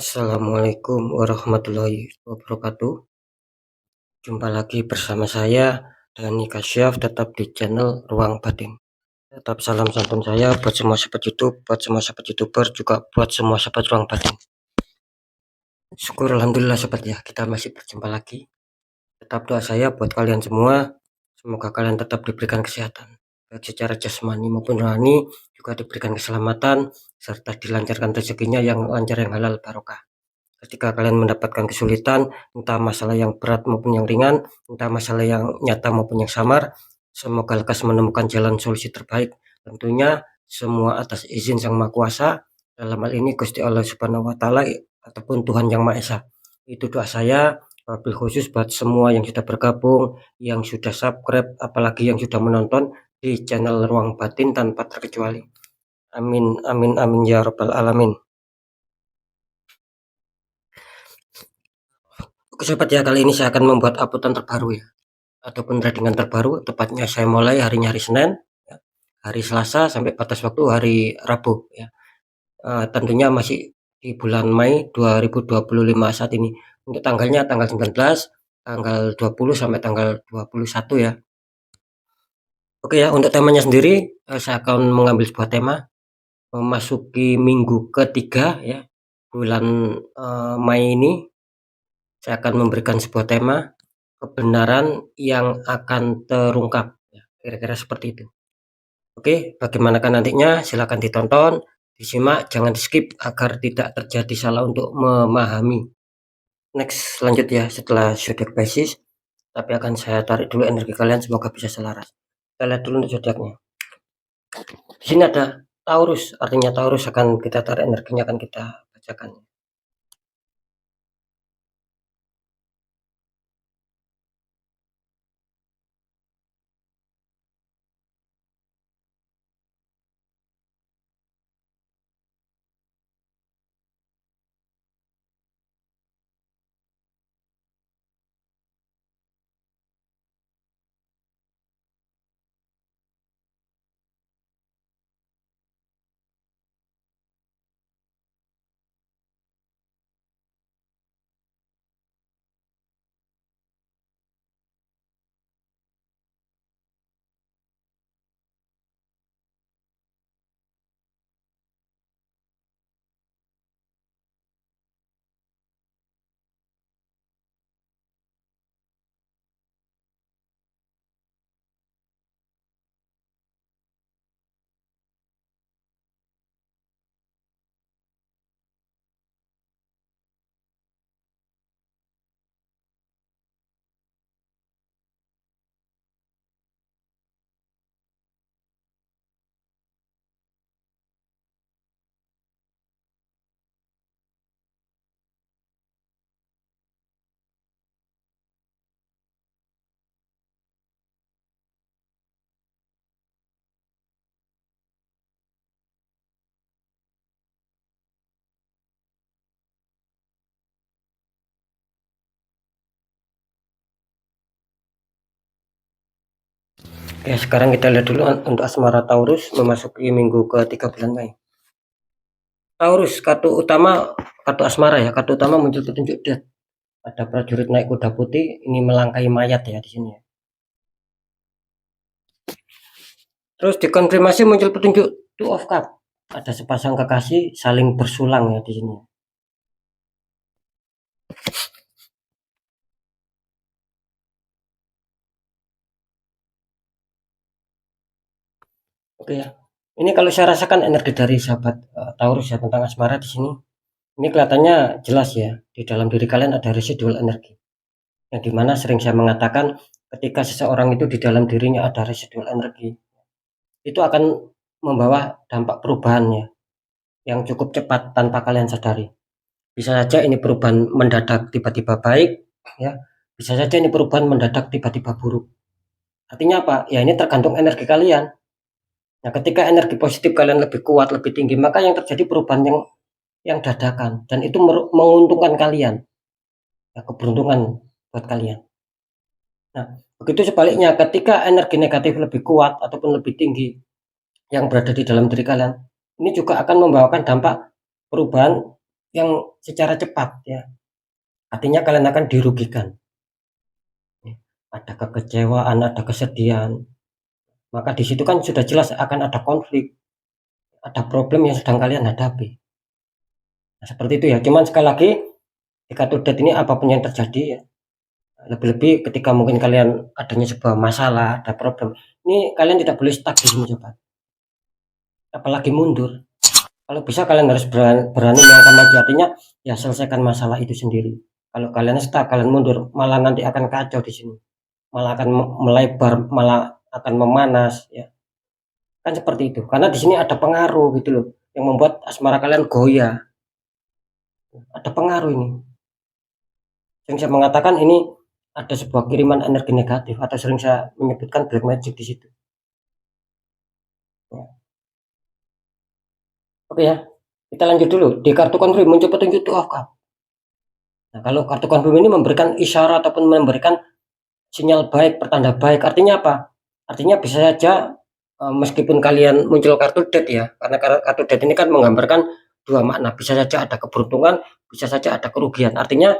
Assalamualaikum warahmatullahi wabarakatuh. Jumpa lagi bersama saya Dani Kasyaf, tetap di channel Ruang Batin. Tetap salam santun saya buat semua sahabat YouTube, buat semua sahabat YouTuber, juga buat semua sahabat Ruang Batin. Syukur alhamdulillah sahabat ya, kita masih berjumpa lagi. Tetap doa saya buat kalian semua, semoga kalian tetap diberikan kesehatan, baik secara jasmani maupun rohani, juga diberikan keselamatan serta dilancarkan rezekinya yang lancar, yang halal barokah. Ketika kalian mendapatkan kesulitan, entah masalah yang berat maupun yang ringan, entah masalah yang nyata maupun yang samar, semoga lekas menemukan jalan solusi terbaik. Tentunya semua atas izin Sang Maha Kuasa, dalam hal ini Gusti Allah Subhanahu wa Ta'ala ataupun Tuhan Yang Maha Esa. Itu doa saya, wabil khusus buat semua yang sudah bergabung, yang sudah subscribe, apalagi yang sudah menonton di channel Ruang Batin tanpa terkecuali. Amin, amin, amin ya rabbal alamin. Oke sobat ya, kali ini saya akan membuat uploadan terbaru ya, ataupun tradingan terbaru. Tepatnya saya mulai harinya hari Senin ya, hari Selasa sampai batas waktu hari Rabu ya. Tentunya masih di bulan Mei 2025 saat ini. Untuk tanggalnya tanggal 19, tanggal 20 sampai tanggal 21 ya. Oke ya, untuk temanya sendiri saya akan mengambil sebuah tema memasuki minggu ketiga ya bulan Mei ini. Saya akan memberikan sebuah tema kebenaran yang akan terungkap ya, kira-kira seperti itu. Oke, bagaimanakah nantinya? Silakan ditonton, disimak, jangan di-skip agar tidak terjadi salah untuk memahami. Next, lanjut ya, setelah zodiak basis, tapi akan saya tarik dulu energi kalian, semoga bisa selaras. Kita lihat dulu untuk zodiaknya. Di sini ada Taurus, artinya Taurus akan kita tarik energinya, akan kita bacakan. Oke, sekarang kita lihat dulu untuk asmara Taurus memasuki minggu ke-3 bulan Mei. Taurus, kartu asmara ya, kartu utama muncul petunjuk death. Ada prajurit naik kuda putih, ini melangkahi mayat ya di sini ya. Terus dikonfirmasi muncul petunjuk Two of Cup. Ada sepasang kekasih saling bersulang ya di sini. Oke ya. Ini kalau saya rasakan energi dari sahabat Taurus ya tentang asmara di sini. Ini kelihatannya jelas ya, di dalam diri kalian ada residual energi. Yang dimana sering saya mengatakan ketika seseorang itu di dalam dirinya ada residual energi, itu akan membawa dampak perubahan ya, yang cukup cepat tanpa kalian sadari. Bisa saja ini perubahan mendadak tiba-tiba baik ya, bisa saja ini perubahan mendadak tiba-tiba buruk. Artinya apa? Ya ini tergantung energi kalian. Nah, ketika energi positif kalian lebih kuat, lebih tinggi, maka yang terjadi perubahan yang dadakan dan itu menguntungkan kalian. Ya, keberuntungan buat kalian. Nah, begitu sebaliknya ketika energi negatif lebih kuat ataupun lebih tinggi yang berada di dalam diri kalian, ini juga akan membawakan dampak perubahan yang secara cepat ya. Artinya kalian akan dirugikan. Ada kekecewaan, ada kesedihan. Maka di situ kan sudah jelas akan ada konflik, ada problem yang sedang kalian hadapi. Nah, seperti itu ya. Cuman sekali lagi di kartu death ini apapun yang terjadi ya, lebih-lebih ketika mungkin kalian adanya sebuah masalah, ada problem, ini kalian tidak boleh stuck di sini sobat. Apalagi mundur. Kalau bisa kalian harus berani melakukan maju, artinya ya selesaikan masalah itu sendiri. Kalau kalian stuck, kalian mundur, malah nanti akan kacau di sini, malah akan melebar, malah akan memanas ya. Kan seperti itu. Karena di sini ada pengaruh gitu loh yang membuat asmara kalian goyah. Ada pengaruh ini. Sering saya mengatakan ini ada sebuah kiriman energi negatif atau sering saya menyebutkan black magic di situ. Ya. Oke ya. Kita lanjut dulu. Di kartu konfirm muncul petunjuk two of cup. Nah, kalau kartu konfirm ini memberikan isyarat ataupun memberikan sinyal baik, pertanda baik. Artinya apa? Artinya bisa saja meskipun kalian muncul kartu death ya, karena kartu death ini kan menggambarkan dua makna. Bisa saja ada keberuntungan, bisa saja ada kerugian. Artinya,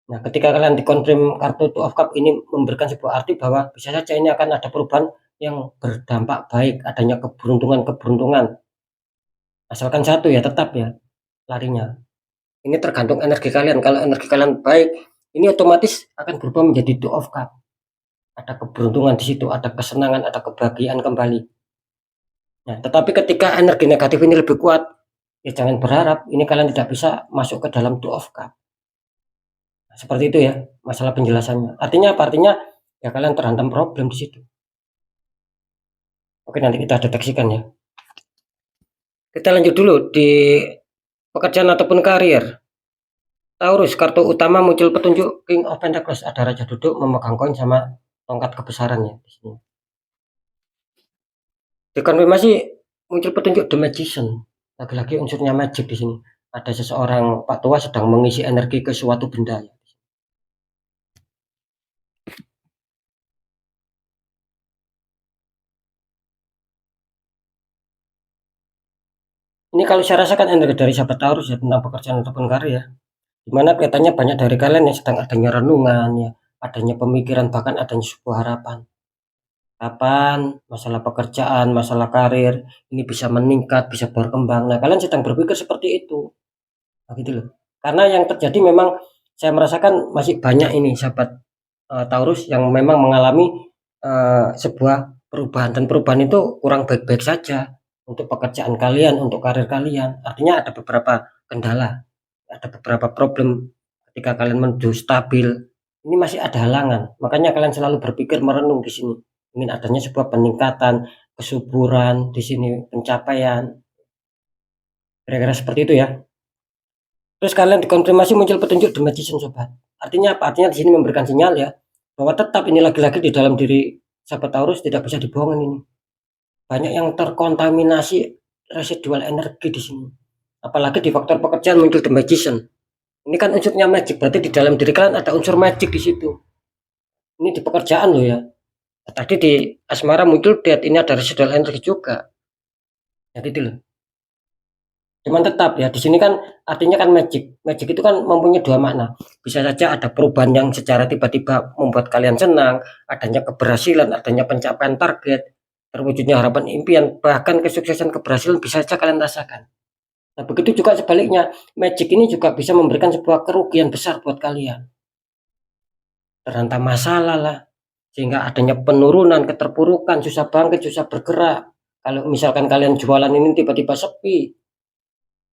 nah ketika kalian dikonfirm kartu two of cup ini memberikan sebuah arti bahwa bisa saja ini akan ada perubahan yang berdampak baik, adanya keberuntungan. Asalkan satu ya, tetap ya larinya. Ini tergantung energi kalian. Kalau energi kalian baik, ini otomatis akan berubah menjadi two of cup. Ada keberuntungan di situ, ada kesenangan, ada kebahagiaan kembali. Nah, tetapi ketika energi negatif ini lebih kuat, ya jangan berharap ini kalian tidak bisa masuk ke dalam two of cup. Nah, seperti itu ya, masalah penjelasannya. Artinya apa? Artinya ya kalian terhantam problem di situ. Oke, nanti kita deteksikan ya. Kita lanjut dulu di pekerjaan ataupun karir. Taurus, kartu utama muncul petunjuk King of Pentacles, ada raja duduk memegang koin sama tongkat kebesaran ya di sini. Dikonfirmasi muncul petunjuk The Magician, lagi-lagi unsurnya magic di sini. Ada seseorang Pak Tua sedang mengisi energi ke suatu benda. Ini kalau saya rasakan energi dari sahabat Taurus ya tentang pekerjaan ataupun karir ya. Dimana kelihatannya banyak dari kalian yang sedang adanya renungan ya, adanya pemikiran, bahkan adanya sebuah harapan. Kapan masalah pekerjaan, masalah karir ini bisa meningkat, bisa berkembang. Nah, kalian sedang berpikir seperti itu. Nah, gitu loh. Karena yang terjadi memang saya merasakan masih banyak ini sahabat Taurus yang memang mengalami sebuah perubahan, dan perubahan itu kurang baik-baik saja untuk pekerjaan kalian, untuk karir kalian. Artinya ada beberapa kendala, ada beberapa problem ketika kalian menuju stabil. Ini masih ada halangan. Makanya kalian selalu berpikir merenung di sini. Ingin adanya sebuah peningkatan, kesuburan di sini, pencapaian. Kira-kira seperti itu ya. Terus kalian dikonfirmasi muncul petunjuk The Magician sobat. Artinya apa? Artinya di sini memberikan sinyal ya bahwa tetap ini lagi-lagi di dalam diri sahabat Taurus tidak bisa dibohongin ini. Banyak yang terkontaminasi residual energi di sini. Apalagi di faktor pekerjaan muncul The Magician. Ini kan unsurnya magic, berarti di dalam diri kalian ada unsur magic di situ. Ini di pekerjaan loh ya. Tadi di asmara muncul death, ini ada residual energi juga. Jadi itu loh. Cuman tetap ya di sini kan artinya kan magic. Magic itu kan mempunyai dua makna. Bisa saja ada perubahan yang secara tiba-tiba membuat kalian senang, adanya keberhasilan, adanya pencapaian target, terwujudnya harapan impian, bahkan kesuksesan keberhasilan bisa saja kalian rasakan. Nah, begitu juga sebaliknya, magic ini juga bisa memberikan sebuah kerugian besar buat kalian. Terhantam masalah lah, sehingga adanya penurunan, keterpurukan, susah bangkit, susah bergerak. Kalau misalkan kalian jualan ini tiba-tiba sepi,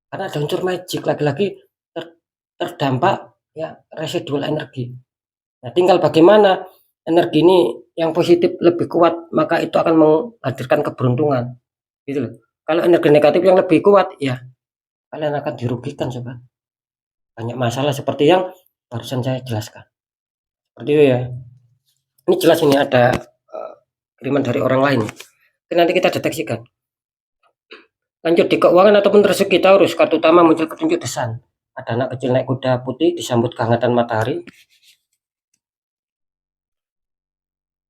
karena ada unsur magic, lagi-lagi terdampak ya residual energi. Nah, tinggal bagaimana energi ini yang positif lebih kuat, maka itu akan menghadirkan keberuntungan. Gitu loh. Kalau energi negatif yang lebih kuat, ya kalian akan dirugikan sobat. Banyak masalah seperti yang barusan saya jelaskan. Seperti itu ya. Ini jelas ini ada kiriman dari orang lain. Oke, nanti kita deteksikan. Lanjut di keuangan ataupun rezeki Taurus, kartu utama muncul petunjuk desan. Ada anak kecil naik kuda putih disambut kehangatan matahari.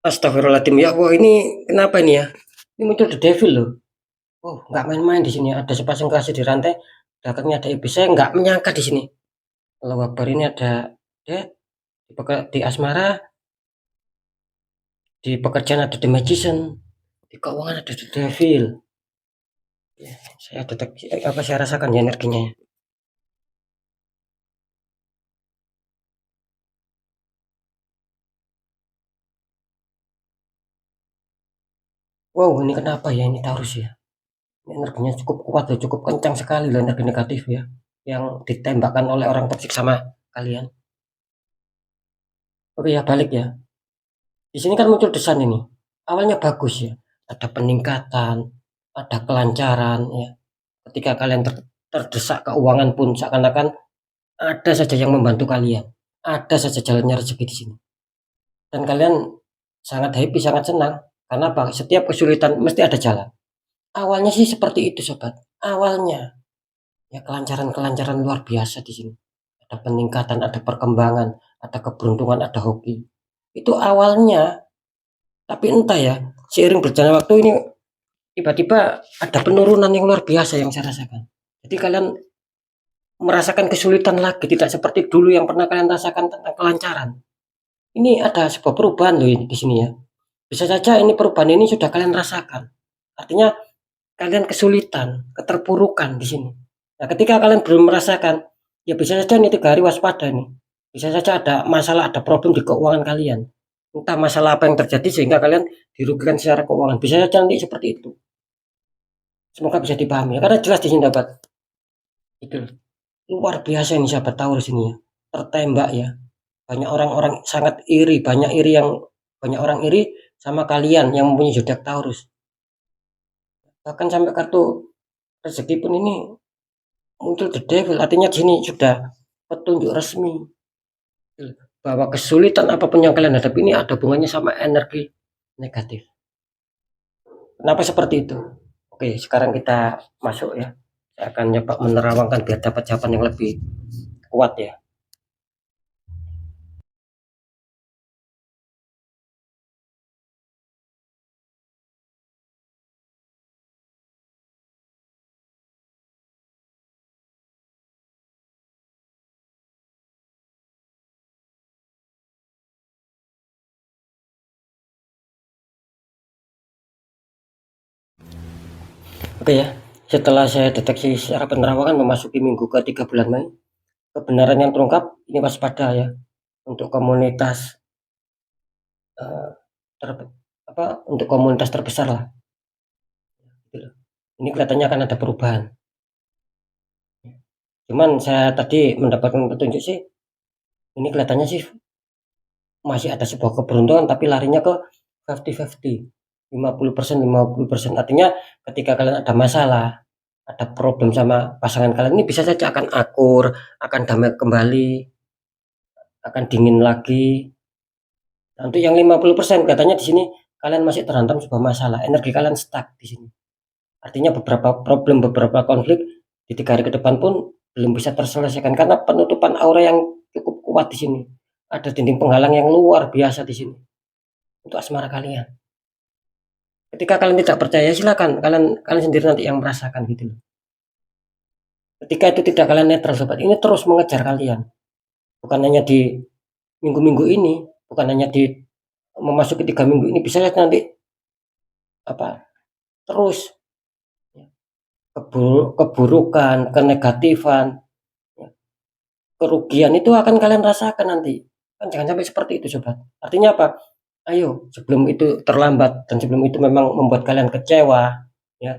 Astagfirullahaladzim ya Allah, ini kenapa ini ya? Ini muncul The Devil loh. Oh, nggak main-main di sini. Ada sepasang kasih di rantai belakangnya ada iblis. Saya nggak menyangka di sini. Allahu Akbar, ini ada ya, di asmara, di pekerjaan ada the magician, di keuangan ada the devil. Ya, saya deteksi apa saya rasakan ya energinya. Wow, ini kenapa ya ini Taurus ya? Ini energinya cukup kuat ya, cukup kencang sekali loh energi negatif ya, yang ditembakkan oleh orang toksik sama kalian. Oke ya, balik ya. Di sini kan muncul desain ini. Awalnya bagus ya, ada peningkatan, ada kelancaran ya. Ketika kalian terdesak keuangan pun seakan-akan ada saja yang membantu kalian. Ada saja jalannya rezeki di sini. Dan kalian sangat happy, sangat senang. Karena apa? Setiap kesulitan mesti ada jalan. Awalnya sih seperti itu, sobat. Awalnya ya kelancaran-kelancaran luar biasa di sini. Ada peningkatan, ada perkembangan, ada keberuntungan, ada hoki. Itu awalnya, tapi entah ya, seiring berjalannya waktu ini tiba-tiba ada penurunan yang luar biasa yang saya rasakan. Jadi kalian merasakan kesulitan lagi, tidak seperti dulu yang pernah kalian rasakan tentang kelancaran. Ini ada sebuah perubahan loh ini di sini ya. Bisa saja ini perubahan ini sudah kalian rasakan. Artinya kalian kesulitan, keterpurukan di sini. Nah, ketika kalian belum merasakan, ya bisa saja nih 3 hari waspada nih. Bisa saja ada masalah, ada problem di keuangan kalian. Entah masalah apa yang terjadi sehingga kalian dirugikan secara keuangan. Bisa saja nanti seperti itu. Semoga bisa dipahami ya, karena jelas di sini dapat itu luar biasa ini sahabat Taurus ini ya. Tertembak ya. Banyak orang-orang sangat iri, banyak orang iri sama kalian yang mempunyai zodiak Taurus. Bahkan sampai kartu rezeki pun ini muncul the devil, artinya di sini sudah petunjuk resmi bahwa kesulitan apapun yang kalian hadapi ini ada hubungannya sama energi negatif. Kenapa seperti itu? Oke, sekarang kita masuk ya. Saya akan coba menerawangkan biar dapat jawaban yang lebih kuat ya. Oke ya, setelah saya deteksi secara penerawangan memasuki minggu ke-3 bulan Mei, kebenaran yang terungkap ini waspada ya untuk komunitas eh, ter, untuk komunitas terbesar lah. Gitu. Ini kelihatannya akan ada perubahan. Cuman saya tadi mendapatkan petunjuk sih, ini kelihatannya sih masih ada sebuah keberuntungan tapi larinya ke 50-50. 50%, 50%. Artinya ketika kalian ada masalah, ada problem sama pasangan kalian ini bisa saja akan akur, akan damai kembali, akan dingin lagi. Nah, untuk yang 50% katanya di sini kalian masih terhantam sebuah masalah, energi kalian stuck di sini. Artinya beberapa problem, beberapa konflik di 3 hari ke depan pun belum bisa terselesaikan karena penutupan aura yang cukup kuat di sini. Ada dinding penghalang yang luar biasa di sini untuk asmara kalian. Ketika kalian tidak percaya silakan kalian kalian sendiri nanti yang merasakan gitu loh. Ketika itu tidak kalian netral sobat, ini terus mengejar kalian. Bukan hanya di minggu-minggu ini, bukan hanya di memasuki 3 minggu ini, bisa lihat nanti apa terus ya, keburukan, kenegatifan, ya, kerugian itu akan kalian rasakan nanti. Kan jangan sampai seperti itu sobat. Artinya apa? Ayo sebelum itu terlambat dan sebelum itu memang membuat kalian kecewa, ya,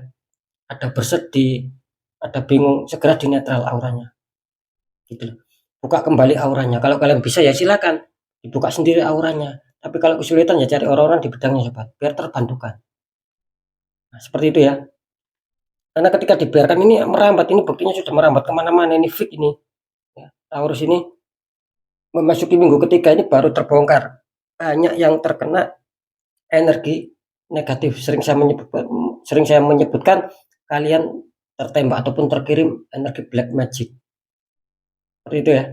ada bersedih, ada bingung, segera dinetral auranya. Gitu. Buka kembali auranya. Kalau kalian bisa ya silakan dibuka sendiri auranya. Tapi kalau kesulitan ya cari orang-orang di bidangnya sobat, biar terbantukan. Nah, seperti itu ya. Karena ketika dibiarkan ini merambat, ini buktinya sudah merambat kemana-mana, ini fix ini. Ya, Taurus ini memasuki minggu ketiga ini baru terbongkar. Banyak yang terkena energi negatif. Sering saya menyebutkan kalian tertembak ataupun terkirim energi black magic. Seperti itu ya.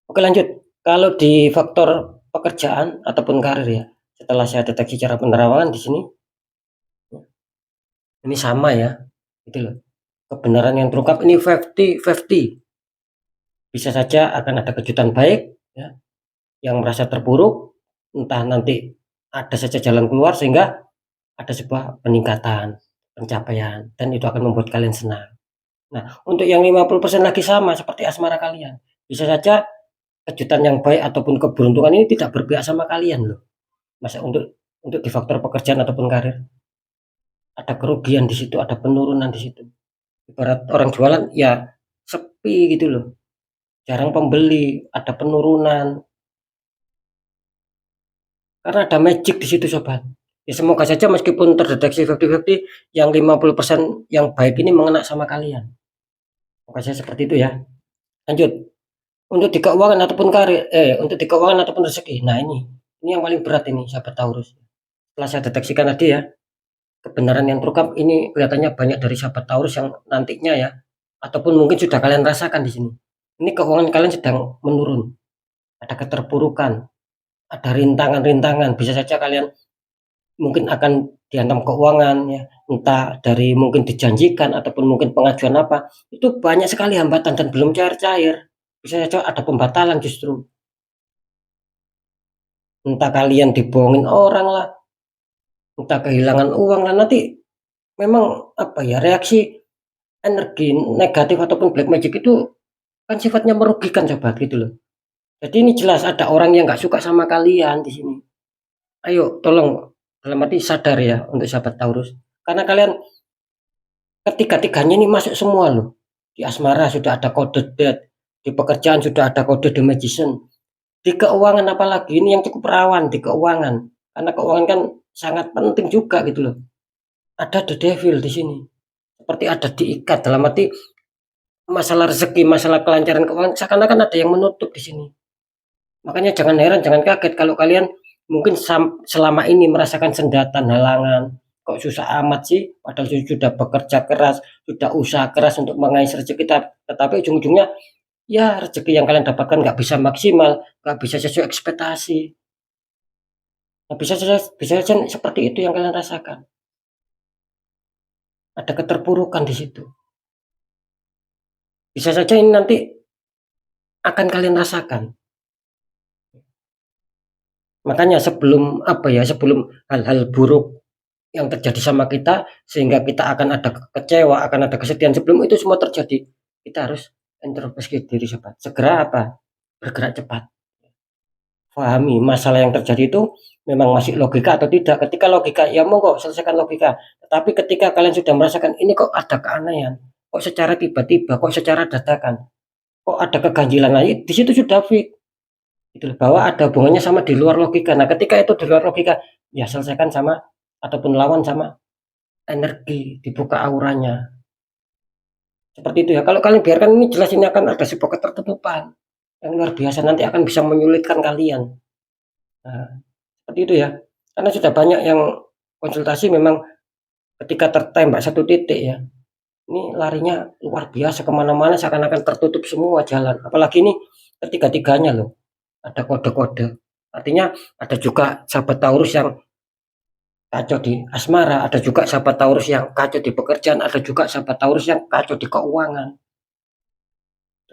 Oke lanjut. Kalau di faktor pekerjaan ataupun karir ya, setelah saya deteksi cara penerawangan di sini, ini sama ya, gitu loh. kebenaran yang terungkap ini 50-50. Bisa saja akan ada kejutan baik ya, yang merasa terpuruk, entah nanti ada saja jalan keluar sehingga ada sebuah peningkatan, pencapaian, dan itu akan membuat kalian senang. Nah, untuk yang 50% lagi sama seperti asmara kalian. Bisa saja kejutan yang baik ataupun keberuntungan ini tidak berpihak sama kalian loh. Masa untuk di faktor pekerjaan ataupun karir, ada kerugian di situ, ada penurunan di situ. Ibarat orang jualan ya sepi gitu loh. Jarang pembeli, ada penurunan. Karena ada magic di situ sobat. Ya semoga saja meskipun terdeteksi 50-50, yang 50% yang baik ini mengena sama kalian. Semoga saja seperti itu ya. Lanjut. Untuk di keuangan ataupun karir, untuk di keuangan ataupun rezeki. Nah ini yang paling berat ini sahabat Taurus. Setelah saya deteksikan tadi ya, kebenaran yang terungkap ini kelihatannya banyak dari sahabat Taurus yang nantinya ya, ataupun mungkin sudah kalian rasakan di sini. Ini keuangan kalian sedang menurun, ada keterpurukan, ada rintangan-rintangan. Bisa saja kalian mungkin akan dihantam keuangan ya, entah dari mungkin dijanjikan ataupun mungkin pengajuan apa. Itu banyak sekali hambatan dan belum cair-cair. Bisa saja ada pembatalan justru. Entah kalian dibohongin orang lah, entah kehilangan uang lah, nanti memang apa ya, reaksi energi negatif ataupun black magic itu kan sifatnya merugikan sobat gitu loh. Jadi ini jelas ada orang yang nggak suka sama kalian di sini. Ayo tolong dalam arti sadar ya untuk sahabat Taurus. Karena kalian ketiga-tiganya ini masuk semua loh. Di asmara sudah ada kode death, di pekerjaan sudah ada kode the magician. Di keuangan apalagi ini yang cukup rawan di keuangan. Karena keuangan kan sangat penting juga gitu loh. Ada the devil di sini. Seperti ada diikat dalam arti masalah rezeki, masalah kelancaran keuangan seakan-akan ada yang menutup di sini. Makanya jangan heran, jangan kaget kalau kalian mungkin selama ini merasakan sendatan, halangan. Kok susah amat sih? Padahal sudah bekerja keras, sudah usaha keras untuk mengais rezeki kita. Tetapi ujung-ujungnya ya rezeki yang kalian dapatkan nggak bisa maksimal, nggak bisa sesuai ekspektasi. Nah, bisa saja seperti itu yang kalian rasakan. Ada keterpurukan di situ. Bisa saja ini nanti akan kalian rasakan. Makanya sebelum apa ya, sebelum hal-hal buruk yang terjadi sama kita sehingga kita akan ada kecewa, akan ada kesedihan, sebelum itu semua terjadi, kita harus introspeksi diri sobat. Segera apa? Bergerak cepat. Pahami masalah yang terjadi itu memang masih logika atau tidak. Ketika logika, ya monggo selesaikan logika. Tetapi ketika kalian sudah merasakan ini kok ada keanehan, kok secara tiba-tiba, kok secara dadakan, kok ada keganjilan lagi, di situ sudah fix. Itu bahwa ada hubungannya sama di luar logika. Nah, ketika itu di luar logika, ya selesaikan sama ataupun lawan sama energi, dibuka auranya. Seperti itu ya. Kalau kalian biarkan ini jelas ini akan ada sebuah ketertutupan yang luar biasa, nanti akan bisa menyulitkan kalian. Nah, seperti itu ya. Karena sudah banyak yang konsultasi memang ketika tertembak satu titik ya. Ini larinya luar biasa kemana-mana seakan-akan tertutup semua jalan. Apalagi ini ketiga-tiganya loh. Ada kode-kode. Artinya ada juga sahabat Taurus yang kacau di asmara, ada juga sahabat Taurus yang kacau di pekerjaan, ada juga sahabat Taurus yang kacau di keuangan.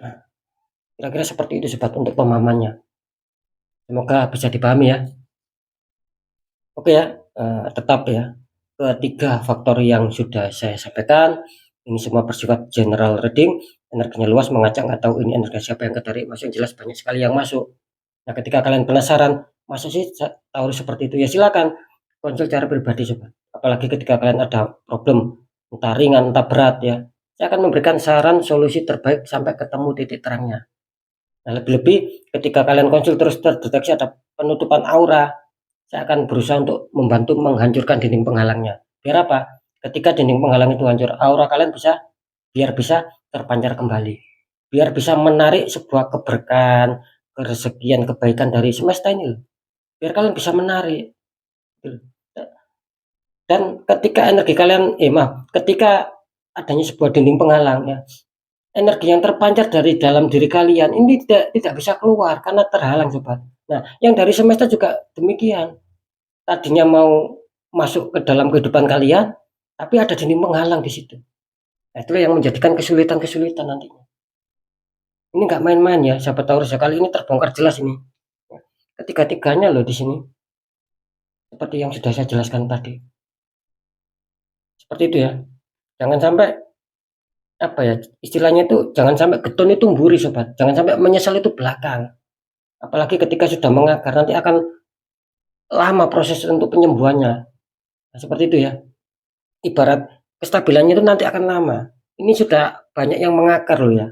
Nah, kira-kira seperti itu sobat untuk pemahamannya. Semoga bisa dipahami ya. Oke ya, tetap ya. Ketiga faktor yang sudah saya sampaikan, ini semua bersifat general reading, energinya luas, mengacak, nggak tahu ini energi siapa yang ketarik, masuk yang jelas banyak sekali yang masuk. Nah, ketika kalian penasaran, masa sih Taurus seperti itu? Ya silakan konsul cara pribadi sobat. Apalagi ketika kalian ada problem, entah ringan, entah berat ya. Saya akan memberikan saran solusi terbaik sampai ketemu titik terangnya. Nah, lebih-lebih ketika kalian konsul terus terdeteksi ada penutupan aura, saya akan berusaha untuk membantu menghancurkan dinding penghalangnya. Biar apa? Ketika dinding penghalang itu hancur, aura kalian biar bisa terpancar kembali. Biar bisa menarik sebuah keberkahan, kerezekian, kebaikan dari semesta ini loh. Biar kalian bisa menarik. Dan ketika energi kalian, ketika adanya sebuah dinding penghalang ya, energi yang terpancar dari dalam diri kalian ini tidak bisa keluar karena terhalang sobat. Nah, yang dari semesta juga demikian. Tadinya mau masuk ke dalam kehidupan kalian, tapi ada dinding penghalang di situ. Nah, itulah yang menjadikan kesulitan-kesulitan nantinya. Ini nggak main-main ya, sahabat Taurus ya, kali ini terbongkar jelas ini. Ketiga-tiganya loh di sini, seperti yang sudah saya jelaskan tadi. Seperti itu ya. Jangan sampai apa ya, istilahnya itu jangan sampai getun itu mburi sobat. Jangan sampai menyesal itu belakang. Apalagi ketika sudah mengakar nanti akan lama proses untuk penyembuhannya. Nah, seperti itu ya. Ibarat kestabilannya itu nanti akan lama. Ini sudah banyak yang mengakar loh ya.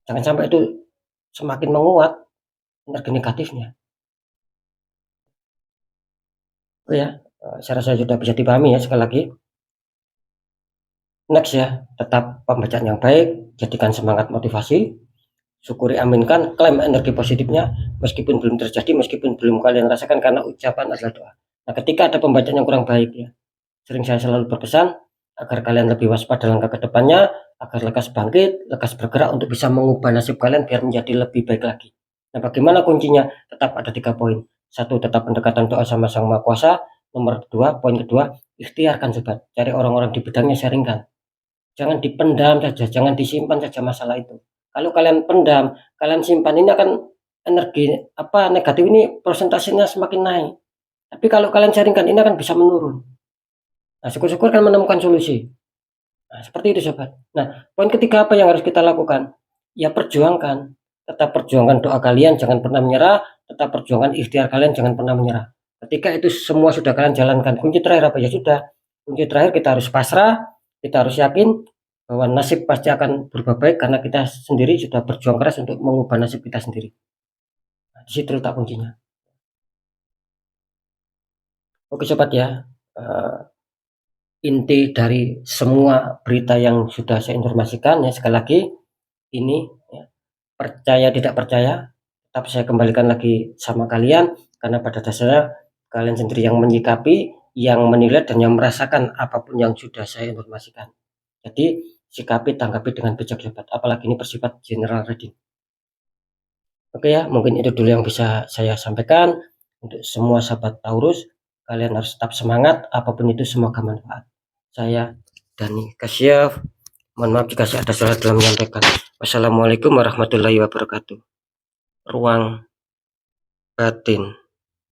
Jangan sampai itu semakin menguat energi negatifnya. Oh ya, saya rasa sudah bisa dipahami ya sekali lagi. Next ya, tetap pembacaan yang baik, jadikan semangat motivasi, syukuri aminkan, klaim energi positifnya, meskipun belum terjadi, meskipun belum kalian rasakan karena ucapan adalah doa. Nah, ketika ada pembacaan yang kurang baik ya, sering saya selalu berpesan agar kalian lebih waspada langkah ke depannya, agar lekas bangkit, lekas bergerak untuk bisa mengubah nasib kalian biar menjadi lebih baik lagi. Nah, bagaimana kuncinya? Tetap ada 3 poin. Satu, tetap pendekatan doa sama Sang Maha Kuasa. Nomor 2, poin kedua, ikhtiarkan sobat. Cari orang-orang di bidangnya, sharingkan. Jangan dipendam saja, jangan disimpan saja masalah itu. Kalau kalian pendam, kalian simpan, ini akan energi apa negatif ini persentasenya semakin naik. Tapi kalau kalian sharingkan, ini akan bisa menurun. Nah, syukur-syukur kan menemukan solusi. Nah, seperti itu sobat. Nah, poin ketiga apa yang harus kita lakukan? Ya perjuangkan. Tetap perjuangkan doa kalian, jangan pernah menyerah. Tetap perjuangkan ikhtiar kalian, jangan pernah menyerah. Ketika itu semua sudah kalian jalankan, kunci terakhir apa? Ya sudah, kunci terakhir kita harus pasrah, kita harus yakin bahwa nasib pasti akan berubah baik karena kita sendiri sudah berjuang keras untuk mengubah nasib kita sendiri. Nah, di situ letak kuncinya. Oke sobat ya, inti dari semua berita yang sudah saya informasikan ya, sekali lagi ini ya, percaya tidak percaya tetap saya kembalikan lagi sama kalian, karena pada dasarnya kalian sendiri yang menyikapi, yang menilai, dan yang merasakan apapun yang sudah saya informasikan. Jadi sikapi, tanggapi dengan bijak sobat, apalagi ini bersifat general reading. Oke ya, mungkin itu dulu yang bisa saya sampaikan. Untuk semua sahabat Taurus, kalian harus tetap semangat, apapun itu semoga manfaat. Saya Dani Kasyaf, mohon maaf jika saya ada salah dalam menyampaikan. Wassalamualaikum warahmatullahi wabarakatuh. Ruang batin.